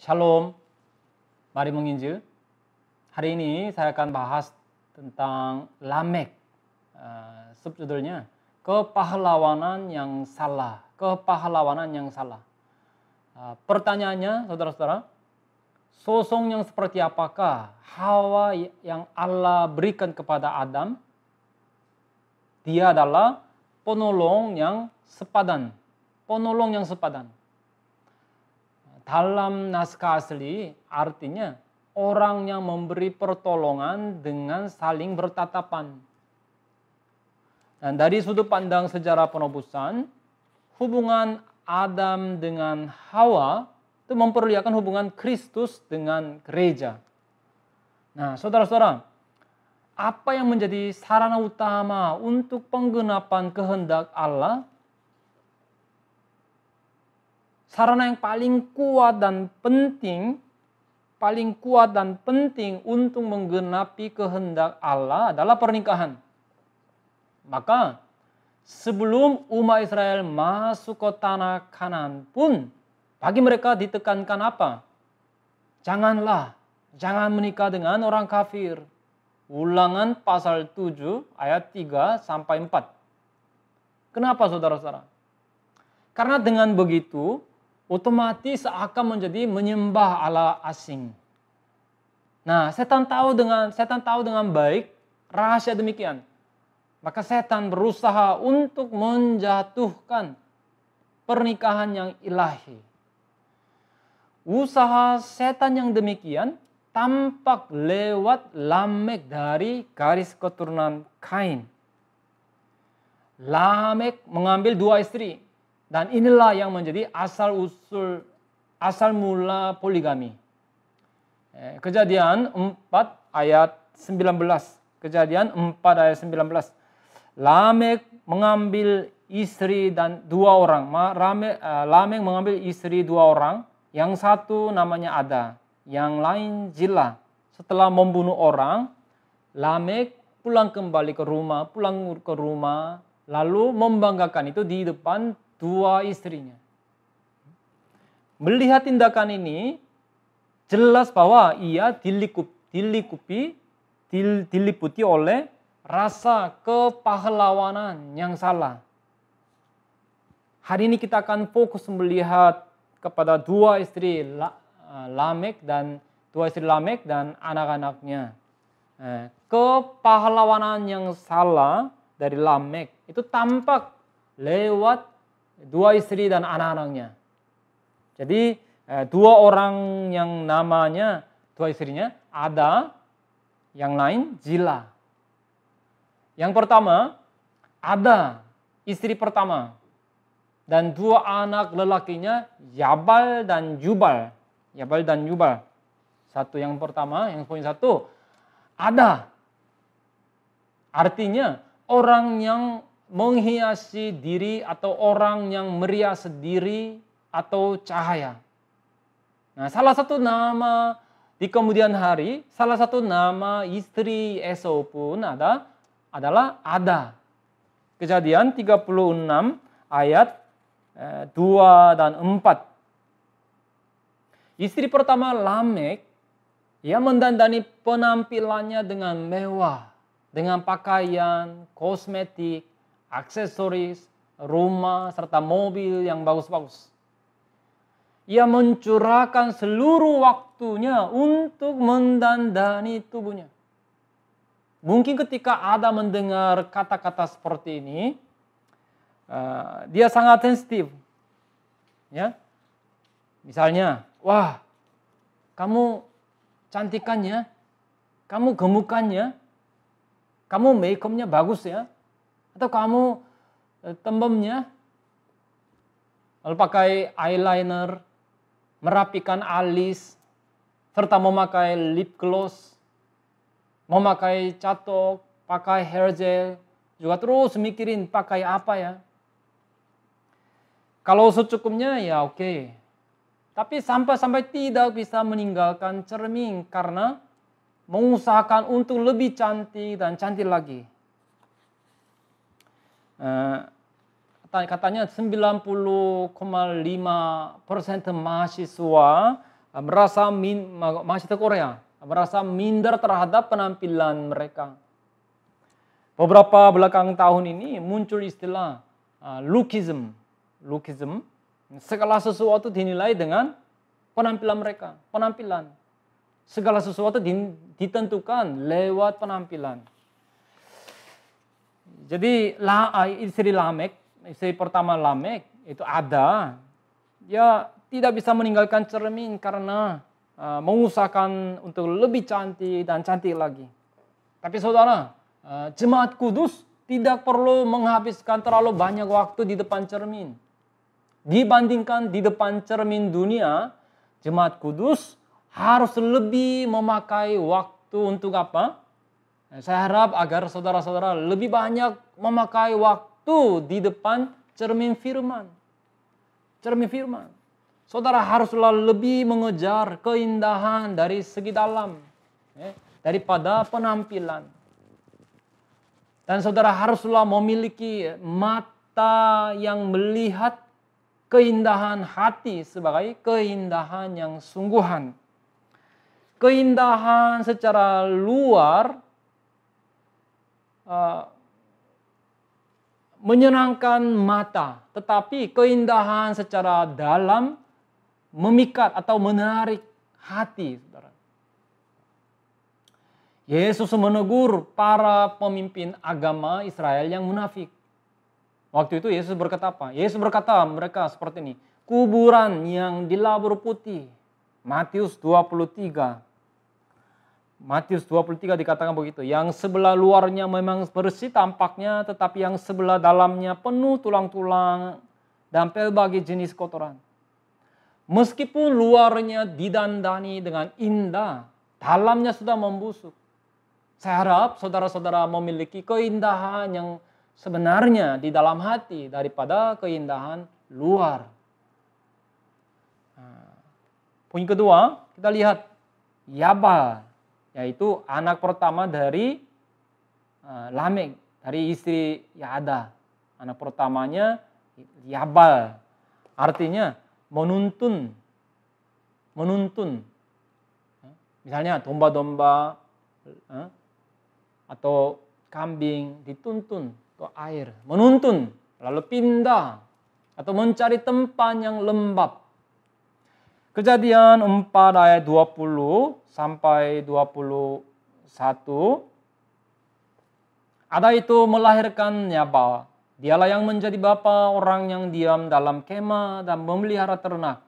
Shalom, mari menginjil. Hari ini saya akan bahas tentang Lamek. Subjudulnya, kepahlawanan yang salah. Kepahlawanan yang salah. Pertanyaannya, saudara-saudara, sosok yang seperti apakah Hawa yang Allah berikan kepada Adam? Dia adalah penolong yang sepadan. Penolong yang sepadan. Dalam naskah asli artinya orang yang memberi pertolongan dengan saling bertatapan. Dan dari sudut pandang sejarah penebusan, hubungan Adam dengan Hawa itu memperlihatkan hubungan Kristus dengan gereja. Nah, saudara-saudara, apa yang menjadi sarana utama untuk penggenapan kehendak Allah? Sarana yang paling kuat dan penting untuk menggenapi kehendak Allah adalah pernikahan. Maka sebelum umat Israel masuk ke tanah Kanaan pun bagi mereka ditekankan apa? Jangan menikah dengan orang kafir. Ulangan pasal 7 ayat 3 sampai 4. Kenapa saudara-saudara? Karena dengan begitu otomatis akan menjadi menyembah Allah asing. Nah, setan tahu dengan baik rahasia demikian. Maka setan berusaha untuk menjatuhkan pernikahan yang ilahi. Usaha setan yang demikian tampak lewat Lamek dari garis keturunan Kain. Lamek mengambil 2 istri. Dan inilah yang menjadi asal mula poligami. Kejadian 4 ayat 19. Kejadian 4 ayat 19. Lamek mengambil istri dan 2 orang. Lamek mengambil istri 2 orang. Yang satu namanya Ada, yang lain Zillah. Setelah membunuh orang, Lamek pulang ke rumah, lalu membanggakan itu di depan 2 istrinya. Melihat tindakan ini, jelas bahwa ia diliputi oleh rasa kepahlawanan yang salah. Hari ini kita akan fokus melihat kepada 2 istri Lamek dan anak-anaknya. Kepahlawanan yang salah dari Lamek itu tampak lewat 2 istri dan anak-anaknya. Jadi 2 orang yang namanya 2 istrinya Ada, yang lain Zillah. Yang pertama Ada, istri pertama, dan 2 anak lelakinya Yabal dan Jubal. Satu yang pertama, yang poin 1 Ada. Artinya orang yang menghiasi diri atau orang yang merias diri atau cahaya. Nah, salah satu nama di kemudian hari, salah satu nama istri Esau pun adalah Ada. Kejadian 36 ayat 2 dan 4. Istri pertama Lamek, ia mendandani penampilannya dengan mewah, dengan pakaian, kosmetik, aksesoris, rumah, serta mobil yang bagus-bagus. Ia mencurahkan seluruh waktunya untuk mendandani tubuhnya. Mungkin ketika Ada mendengar kata-kata seperti ini, dia sangat sensitif. Ya. Misalnya, wah, kamu cantikannya, kamu gemukannya, kamu makeupnya bagus ya. Atau kamu tembemnya, lalu pakai eyeliner, merapikan alis, serta memakai lip gloss, memakai catok, pakai hair gel, juga terus mikirin pakai apa ya. Kalau secukupnya ya oke. Tapi sampai tidak bisa meninggalkan cermin karena mengusahakan untuk lebih cantik dan cantik lagi. Katanya 90,5% mahasiswa masih Korea, merasa minder terhadap penampilan mereka. Beberapa belakang tahun ini muncul istilah lookism. Segala sesuatu dinilai dengan penampilan mereka, penampilan. Segala sesuatu ditentukan lewat penampilan. Jadi istri pertama Lamek itu Ada, dia tidak bisa meninggalkan cermin karena mengusahakan untuk lebih cantik dan cantik lagi. Tapi saudara, jemaat kudus tidak perlu menghabiskan terlalu banyak waktu di depan cermin. Dibandingkan di depan cermin dunia, jemaat kudus harus lebih memakai waktu untuk apa? Saya harap agar saudara-saudara lebih banyak memakai waktu di depan cermin firman. Cermin firman. Saudara haruslah lebih mengejar keindahan dari segi dalam daripada penampilan. Dan saudara haruslah memiliki mata yang melihat keindahan hati sebagai keindahan yang sungguhan. Keindahan secara luar menyenangkan mata, tetapi keindahan secara dalam memikat atau menarik hati, saudara. Yesus menegur para pemimpin agama Israel yang munafik. Waktu itu Yesus berkata apa? Yesus berkata mereka seperti ini, kuburan yang dilabur putih. Matius 23 dikatakan begitu. Yang sebelah luarnya memang bersih tampaknya, tetapi yang sebelah dalamnya penuh tulang-tulang dan pelbagai jenis kotoran. Meskipun luarnya didandani dengan indah, dalamnya sudah membusuk. Saya harap saudara-saudara memiliki keindahan yang sebenarnya di dalam hati daripada keindahan luar. Poin kedua, kita lihat Yabal, yaitu anak pertama dari Lamek, dari istri Yada. Anak pertamanya Yabal, artinya menuntun. Misalnya domba-domba atau kambing dituntun ke air, menuntun, lalu pindah atau mencari tempat yang lembab. Kejadian 4 ayat 20 sampai 21. Ada itu melahirkan Yabal. Dialah yang menjadi bapa orang yang diam dalam kemah dan memelihara ternak.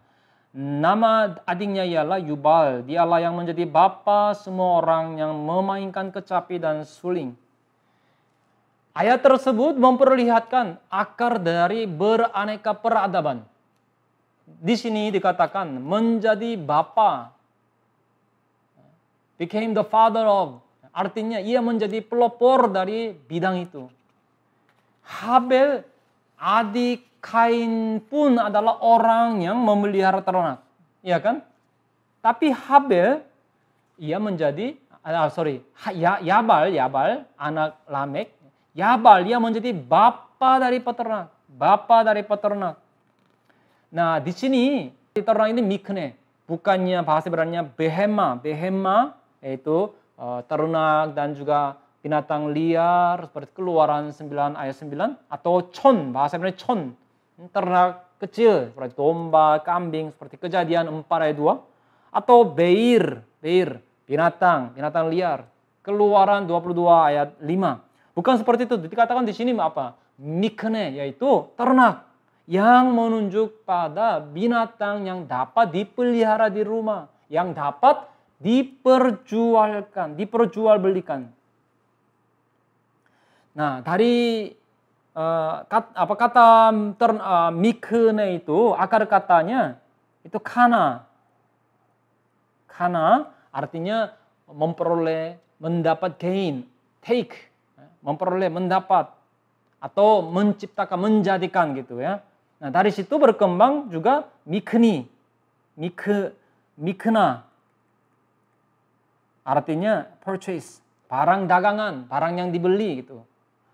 Nama adiknya ialah Yubal. Dialah yang menjadi bapa semua orang yang memainkan kecapi dan suling. Ayat tersebut memperlihatkan akar dari beraneka peradaban. Di sini dikatakan menjadi bapa, became the father of, artinya ia menjadi pelopor dari bidang itu. Habel, adik Kain pun adalah orang yang memelihara ternak, ya kan? Tapi Habel, ia menjadi, Yabal, anak Lamek, Yabal, ia menjadi bapa dari peternak. Nah, di sini ternak ini mikne, bukannya bahasa Ibraninya behema, yaitu ternak dan juga binatang liar seperti Keluaran 9 ayat 9, atau chon, bahasa Ibrani chon, ternak kecil seperti domba, kambing seperti Kejadian 4 ayat 2, atau beir, binatang liar, Keluaran 22 ayat 5. Bukan seperti itu, dikatakan di sini apa? Mikne, yaitu ternak yang menunjuk pada binatang yang dapat dipelihara di rumah, yang dapat diperjualbelikan. Nah, dari kata mikne itu, akar katanya itu kana. Kana artinya memperoleh, mendapat gain, take, memperoleh, mendapat, atau menciptakan, menjadikan gitu ya. Nah, dari situ berkembang juga mikna, artinya purchase, barang dagangan, barang yang dibeli gitu.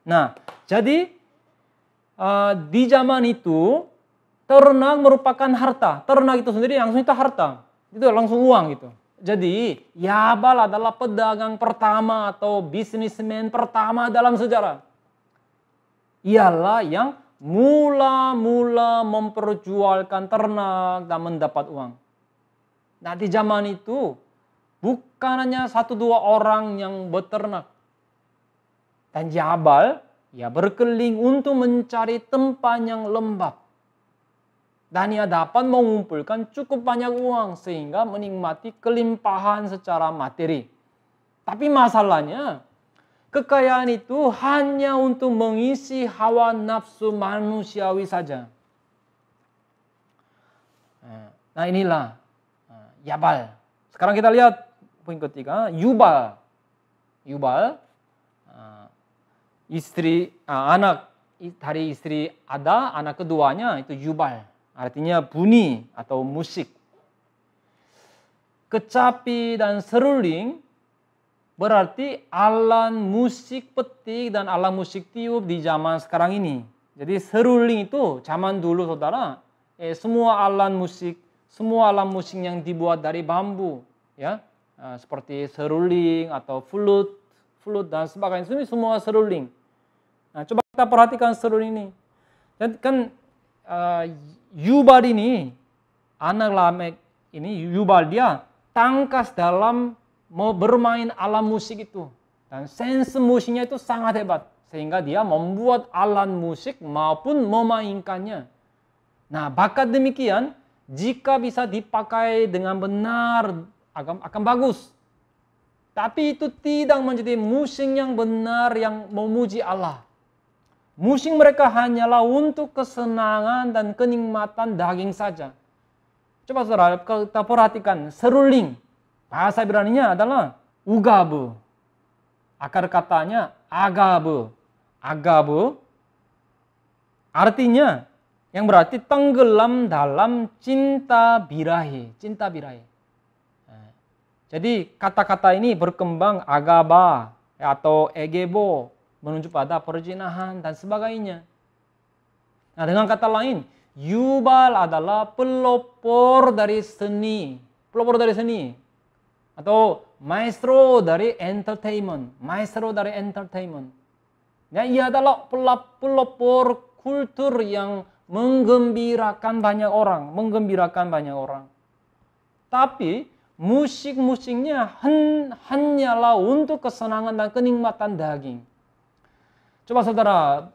Nah, jadi di zaman itu ternak merupakan harta. Ternak itu sendiri langsung itu harta. Itu langsung uang gitu. Jadi Yabal adalah pedagang pertama atau bisnismen pertama dalam sejarah. Ialah yang mula-mula memperjualkan ternak dan mendapat uang. Nah di zaman itu bukan hanya 1-2 orang yang beternak. Dan Yabal berkeliling untuk mencari tempat yang lembab. Dan ia dapat mengumpulkan cukup banyak uang sehingga menikmati kelimpahan secara materi. Tapi masalahnya, kekayaan itu hanya untuk mengisi hawa nafsu manusiawi saja. Nah inilah Yabal. Sekarang kita lihat poin ketiga, Yubal. Yubal, anak dari istri Ada, anak keduanya itu Yubal. Artinya bunyi atau musik. Kecapi dan seruling berarti alat musik petik dan alat musik tiup di zaman sekarang ini. Jadi seruling itu zaman dulu saudara, semua alat musik yang dibuat dari bambu, ya, seperti seruling atau flute dan sebagainya. Ini semua seruling. Nah, coba kita perhatikan seruling ini. Dan kan Yubal ini, anak Lamek ini, Yubal dia tangkas dalam mau bermain alat musik itu. Dan sense musiknya itu sangat hebat. Sehingga dia membuat alat musik maupun memainkannya. Nah bakat demikian, jika bisa dipakai dengan benar akan bagus. Tapi itu tidak menjadi musik yang benar yang memuji Allah. Musik mereka hanyalah untuk kesenangan dan kenikmatan daging saja. Coba saudara kita perhatikan seruling. Bahasa Ibraninya adalah ugabu. Akar katanya agabu. Agabu artinya yang berarti tenggelam dalam cinta birahi. Cinta birahi. Jadi kata-kata ini berkembang agaba atau egebo. Menunjuk pada perzinahan dan sebagainya. Nah dengan kata lain, Yubal adalah pelopor dari seni. Pelopor dari seni. Atau maestro dari entertainment. Maestro dari entertainment. Ya, ia adalah pelopor kultur yang menggembirakan banyak orang. Menggembirakan banyak orang. Tapi musik-musiknya hanyalah untuk kesenangan dan kenikmatan daging. Coba saudara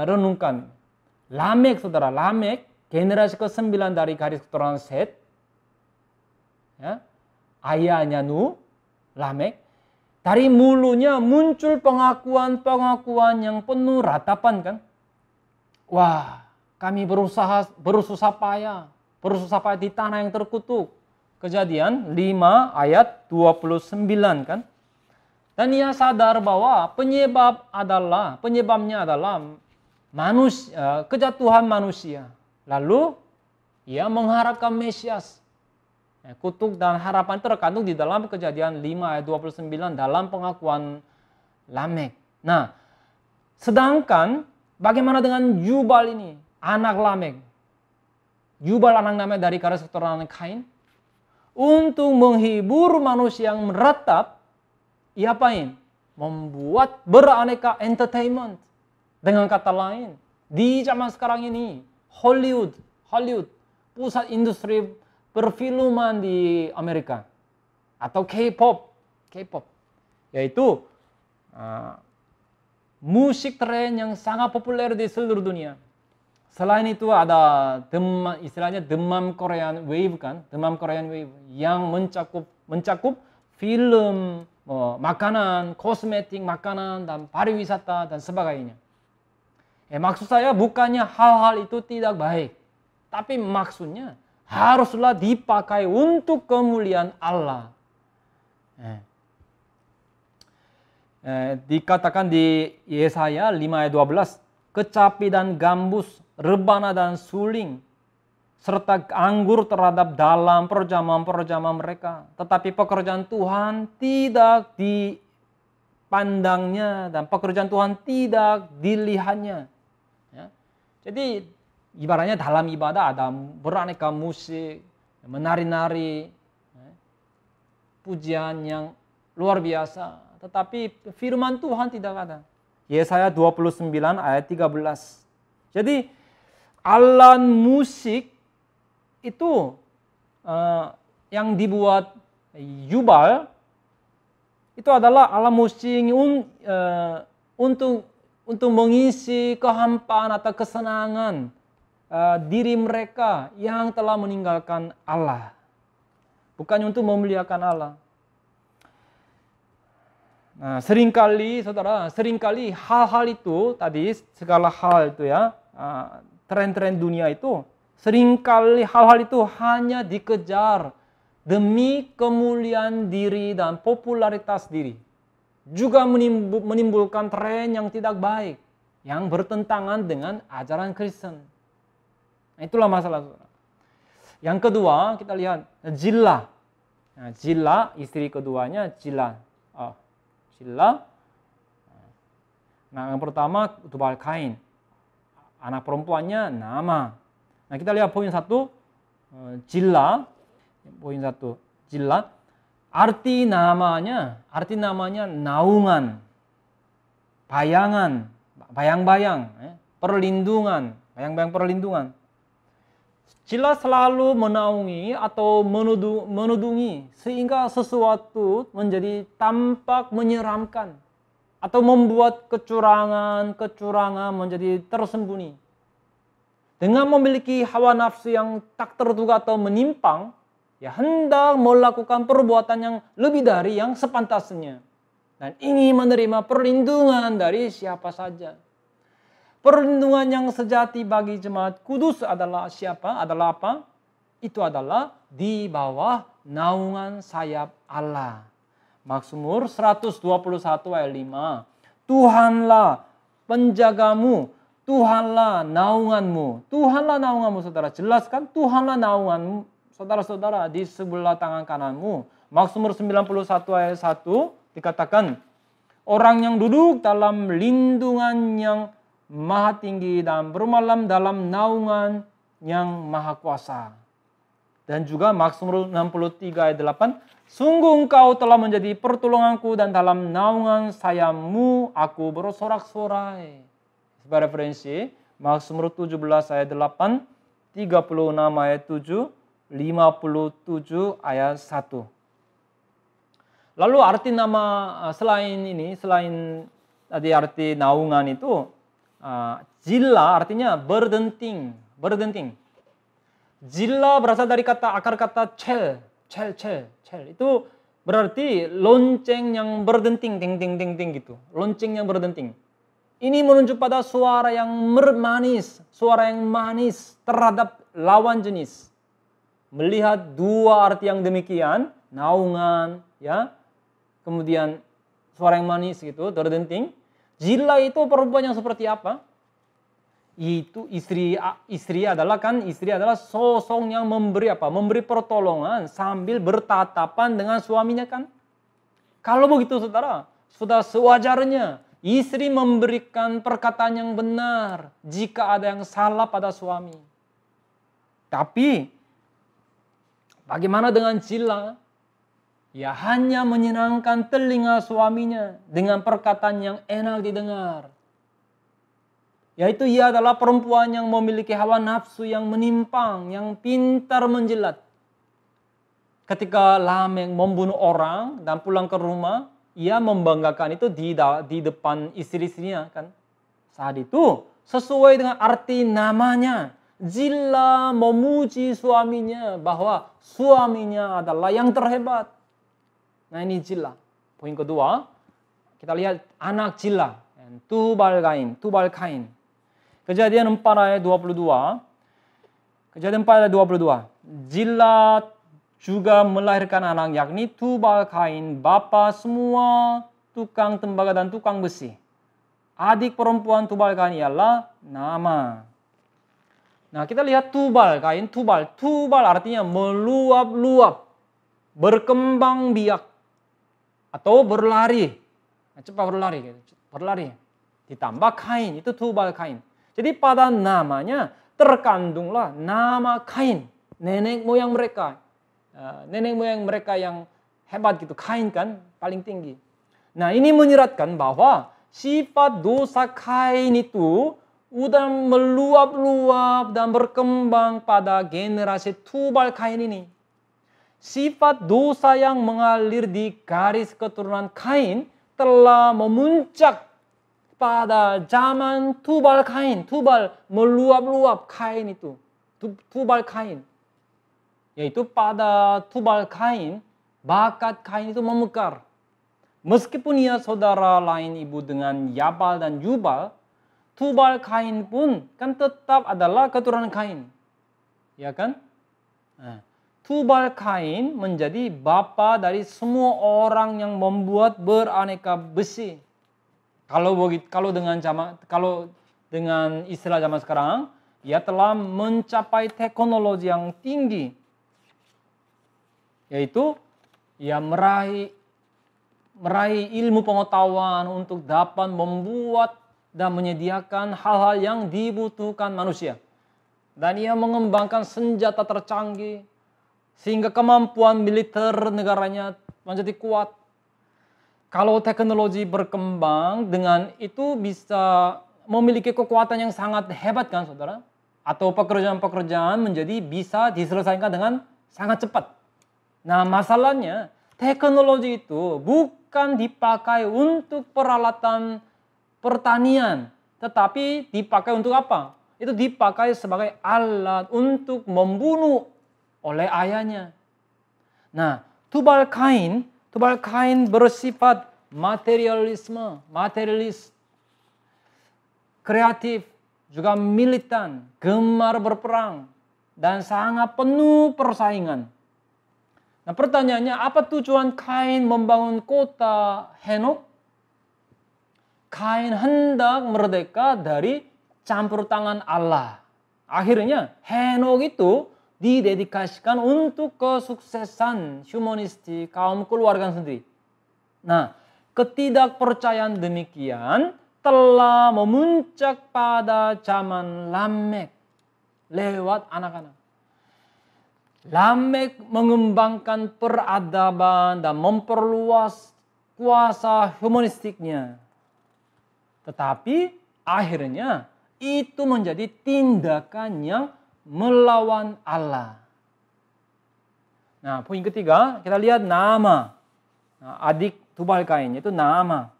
renungkan. Lamek saudara, Lamek generasi ke-9 dari garis keturunan Set. Ya, ayahnya Nuh, Lamek. Dari mulutnya muncul pengakuan-pengakuan yang penuh ratapan kan. Wah, kami bersusah payah di tanah yang terkutuk. Kejadian 5 ayat 29 kan. Dan ia sadar bahwa penyebabnya adalah kejatuhan manusia. Lalu ia mengharapkan Mesias. Kutuk dan harapan terkandung di dalam Kejadian 5 ayat 29 dalam pengakuan Lamek. Nah, sedangkan bagaimana dengan Yubal ini, anak Lamek? Yubal anak Lamek dari garis keturunan Kain. Untuk menghibur manusia yang meratap, ia apain? Membuat beraneka entertainment. Dengan kata lain, di zaman sekarang ini, Hollywood, pusat industri perfilman di Amerika. Atau K-pop, yaitu musik tren yang sangat populer di seluruh dunia. Selain itu ada istilahnya demam Korean Wave kan, demam Korean Wave yang mencakup film, makanan, kosmetik, makanan, dan pariwisata, dan sebagainya. Maksud saya bukannya hal-hal itu tidak baik. Tapi maksudnya haruslah dipakai untuk kemuliaan Allah. Dikatakan di Yesaya 5 ayat 12, kecapi dan gambus, rebana dan suling, serta anggur terhadap dalam perjamuan-perjamuan mereka. Tetapi pekerjaan Tuhan tidak dipandangnya dan pekerjaan Tuhan tidak dilihatnya. Ya. Jadi ibaratnya dalam ibadah ada beraneka musik, menari-nari, pujian yang luar biasa. Tetapi firman Tuhan tidak ada. Yesaya 29 ayat 13. Jadi alat musik itu yang dibuat Yubal itu adalah alat musik untuk mengisi kehampaan atau kesenangan diri mereka yang telah meninggalkan Allah. Bukan untuk memuliakan Allah. Nah, seringkali hal-hal itu tadi, segala hal itu ya, tren-tren dunia itu, seringkali hal-hal itu hanya dikejar demi kemuliaan diri dan popularitas diri. Juga menimbulkan tren yang tidak baik, yang bertentangan dengan ajaran Kristen. Nah, itulah masalah. Yang kedua, kita lihat Zillah. Nah, Zillah, istri keduanya Zillah. Zillah. Nah, yang pertama Tubal Kain. Anak perempuannya Naamah. Nah, kita lihat poin 1, Zillah. Poin 1, Zillah. Arti namanya naungan, bayangan, bayang-bayang, perlindungan, bayang-bayang perlindungan. Zillah selalu menaungi atau menudungi sehingga sesuatu menjadi tampak menyeramkan atau membuat kecurangan menjadi tersembunyi. Dengan memiliki hawa nafsu yang tak terduga atau menyimpang, ya hendak melakukan perbuatan yang lebih dari yang sepantasnya dan ingin menerima perlindungan dari siapa saja. Perlindungan yang sejati bagi jemaat kudus adalah siapa? Adalah apa? Itu adalah di bawah naungan sayap Allah. Mazmur 121 ayat 5. Tuhanlah penjagamu, Tuhanlah naunganmu. Tuhanlah naunganmu, saudara. Jelaskan Tuhanlah naunganmu, saudara-saudara, di sebelah tangan kananmu. Mazmur 91 ayat 1 dikatakan, orang yang duduk dalam lindungan yang maha tinggi dan bermalam dalam naungan yang maha kuasa. Dan juga Mazmur 63 ayat 8, sungguh engkau telah menjadi pertolonganku dan dalam naungan sayapmu aku bersorak-sorai. Sebagai referensi, Mazmur 17 ayat 8, 36 ayat 7, 57 ayat 1. Lalu arti nama selain tadi arti naungan itu, Zillah artinya berdenting. Zillah berasal dari akar kata cel. Itu berarti lonceng yang berdenting, ting gitu. Lonceng yang berdenting. Ini menunjuk pada suara yang manis terhadap lawan jenis. Melihat dua arti yang demikian, naungan, ya, kemudian suara yang manis gitu, terdenting. Zillah itu perempuan yang seperti apa? Itu istri adalah sosok yang memberi apa? Memberi pertolongan sambil bertatapan dengan suaminya kan? Kalau begitu saudara, sudah sewajarnya istri memberikan perkataan yang benar jika ada yang salah pada suami. Tapi bagaimana dengan Zillah? Ya hanya menyenangkan telinga suaminya dengan perkataan yang enak didengar. Yaitu ia adalah perempuan yang memiliki hawa nafsu yang menimpang, yang pintar menjilat. Ketika Lamekh membunuh orang dan pulang ke rumah, ia membanggakan itu di depan istri-istrinya kan. Saat itu sesuai dengan arti namanya, Zillah memuji suaminya bahwa suaminya adalah yang terhebat. Nah ini Zillah. Poin kedua, kita lihat anak Zillah, Tubal Kain. Kejadian 4 ayat 22. Zillah juga melahirkan anak yakni Tubal Kain, bapa semua tukang tembaga dan tukang besi. Adik perempuan Tubal Kain ialah Naamah. Nah kita lihat Tubal Kain, Tubal artinya meluap-luap, berkembang biak, atau berlari. Cepat berlari. Ditambah Kain, itu Tubal Kain. Jadi pada namanya terkandunglah nama Kain, nenek moyang mereka yang hebat gitu. Kain kan paling tinggi. Nah, ini menyiratkan bahwa sifat dosa Kain itu udah meluap-luap dan berkembang pada generasi Tubal Kain ini. Sifat dosa yang mengalir di garis keturunan Kain telah memuncak pada zaman Tubal Kain. Tubal meluap-luap Kain itu. Tubal Kain. Yaitu pada Tubal Kain, bakat Kain itu memekar. Meskipun ia saudara lain ibu dengan Yabal dan Jubal, Tubal Kain pun kan tetap adalah keturunan Kain. Ya kan? Nah, Tubal Kain menjadi bapa dari semua orang yang membuat beraneka besi. Kalau dengan istilah zaman sekarang, ia telah mencapai teknologi yang tinggi. Yaitu ia meraih ilmu pengetahuan untuk dapat membuat dan menyediakan hal-hal yang dibutuhkan manusia. Dan ia mengembangkan senjata tercanggih sehingga kemampuan militer negaranya menjadi kuat. Kalau teknologi berkembang, dengan itu bisa memiliki kekuatan yang sangat hebat kan saudara? Atau pekerjaan-pekerjaan menjadi bisa diselesaikan dengan sangat cepat. Nah, masalahnya teknologi itu bukan dipakai untuk peralatan pertanian, tetapi dipakai untuk apa? Itu dipakai sebagai alat untuk membunuh oleh ayahnya. Nah, Tubal Kain bersifat materialis, kreatif, juga militan, gemar berperang, dan sangat penuh persaingan. Nah, pertanyaannya, apa tujuan Kain membangun kota Henok? Kain hendak merdeka dari campur tangan Allah. Akhirnya Henok itu didedikasikan untuk kesuksesan humanistik kaum keluarga sendiri. Nah, ketidakpercayaan demikian telah memuncak pada zaman Lamek lewat anak-anak. Lamek mengembangkan peradaban dan memperluas kuasa humanistiknya. Tetapi akhirnya itu menjadi tindakan yang melawan Allah. Nah, poin ketiga, kita lihat nama. Nah, adik Tubal Kain itu nama.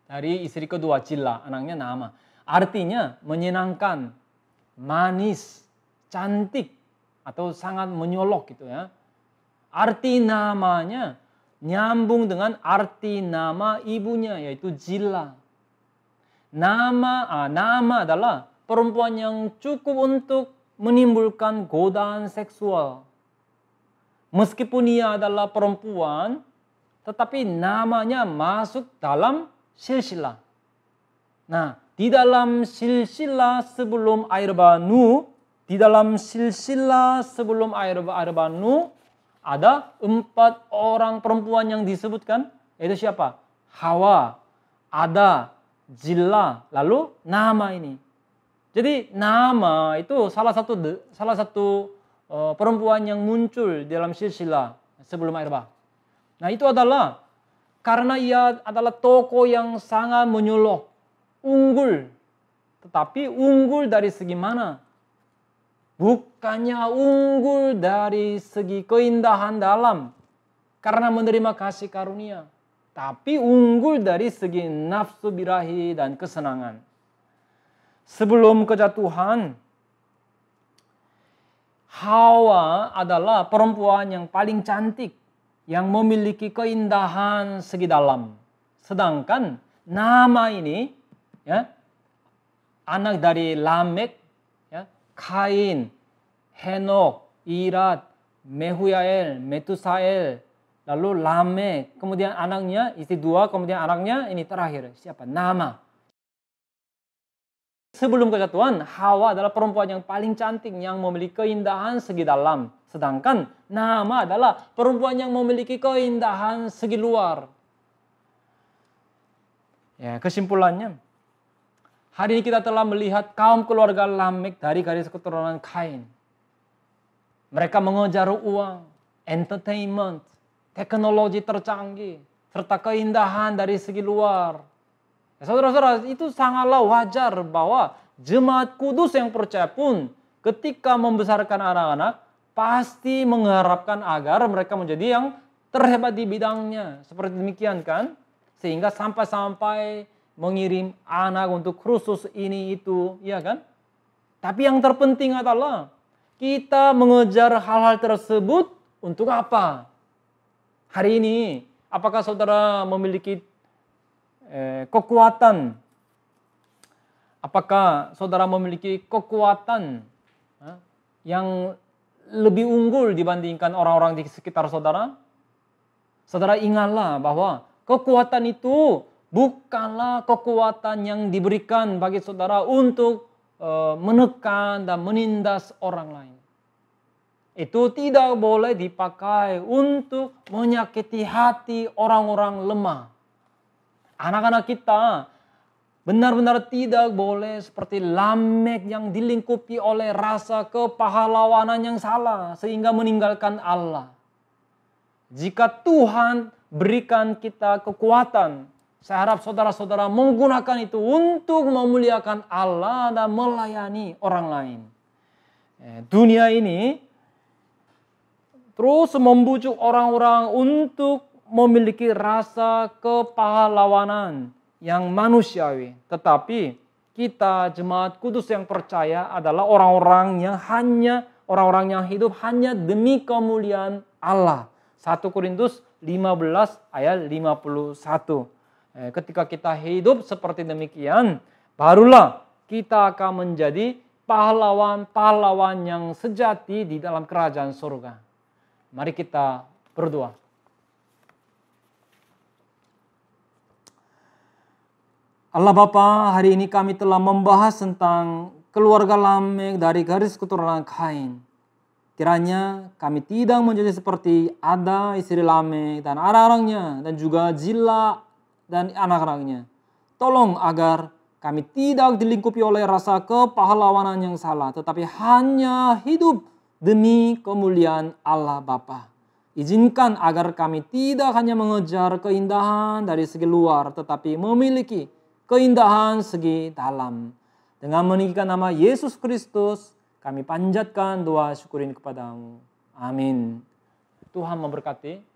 Dari istri kedua Zillah, anaknya Nama. Artinya menyenangkan, manis, cantik, atau sangat menyolok gitu ya. Arti namanya nyambung dengan arti nama ibunya, yaitu Zillah. Nama adalah perempuan yang cukup untuk menimbulkan godaan seksual. Meskipun ia adalah perempuan, tetapi namanya masuk dalam silsilah. Nah, di dalam silsilah sebelum air banu, ada 4 orang perempuan yang disebutkan, yaitu siapa? Hawa, Ada, Zillah, lalu Nama ini. Jadi Nama itu salah satu perempuan yang muncul dalam silsilah sebelum air bah. Nah, itu adalah karena ia adalah tokoh yang sangat menyolok, unggul. Tetapi unggul dari segi mana? Bukannya unggul dari segi keindahan dalam karena menerima kasih karunia, tapi unggul dari segi nafsu birahi dan kesenangan. Sebelum kejatuhan, Hawa adalah perempuan yang paling cantik, yang memiliki keindahan segi dalam. Sedangkan Nama ini, ya, anak dari Lamek, Kain, Henok, Irad, Mehuyael, Metusael, lalu Lamek, kemudian anaknya, istri 2, kemudian anaknya ini terakhir. Siapa? Nama. Sebelum kejatuhan, Hawa adalah perempuan yang paling cantik, yang memiliki keindahan segi dalam. Sedangkan Nama adalah perempuan yang memiliki keindahan segi luar. Ya, kesimpulannya, hari ini kita telah melihat kaum keluarga Lamek dari garis keturunan Kain. Mereka mengejar uang, entertainment, teknologi tercanggih, serta keindahan dari segi luar. Ya, saudara-saudara, itu sangatlah wajar bahwa jemaat kudus yang percaya pun ketika membesarkan anak-anak pasti mengharapkan agar mereka menjadi yang terhebat di bidangnya. Seperti demikian kan? Sehingga sampai-sampai mengirim anak untuk kursus ini itu, ya kan? Tapi yang terpenting adalah kita mengejar hal-hal tersebut untuk apa? Hari ini, apakah saudara memiliki kekuatan? Apakah saudara memiliki kekuatan yang lebih unggul dibandingkan orang-orang di sekitar saudara? Saudara ingatlah bahwa kekuatan itu bukanlah kekuatan yang diberikan bagi saudara untuk menekan dan menindas orang lain. Itu tidak boleh dipakai untuk menyakiti hati orang-orang lemah. Anak-anak kita benar-benar tidak boleh seperti Lamek yang dilingkupi oleh rasa kepahlawanan yang salah sehingga meninggalkan Allah. Jika Tuhan berikan kita kekuatan, saya harap saudara-saudara menggunakan itu untuk memuliakan Allah dan melayani orang lain. Dunia ini terus membujuk orang-orang untuk memiliki rasa kepahlawanan yang manusiawi. Tetapi kita jemaat kudus yang percaya adalah orang-orang yang hidup hanya demi kemuliaan Allah. 1 Korintus 15 ayat 51. Ketika kita hidup seperti demikian, barulah kita akan menjadi pahlawan-pahlawan yang sejati di dalam kerajaan surga. Mari kita berdoa. Allah Bapa, hari ini kami telah membahas tentang keluarga Lamek dari garis keturunan Kain. Kiranya kami tidak menjadi seperti Ada istri Lamek dan anak-anaknya dan juga Zila dan anak-anaknya. Tolong agar kami tidak dilingkupi oleh rasa kepahlawanan yang salah, tetapi hanya hidup demi kemuliaan Allah Bapa. Izinkan agar kami tidak hanya mengejar keindahan dari segi luar, tetapi memiliki keindahan segi dalam. Dengan meninggikan nama Yesus Kristus, kami panjatkan doa syukur ini kepadamu. Amin. Tuhan memberkati.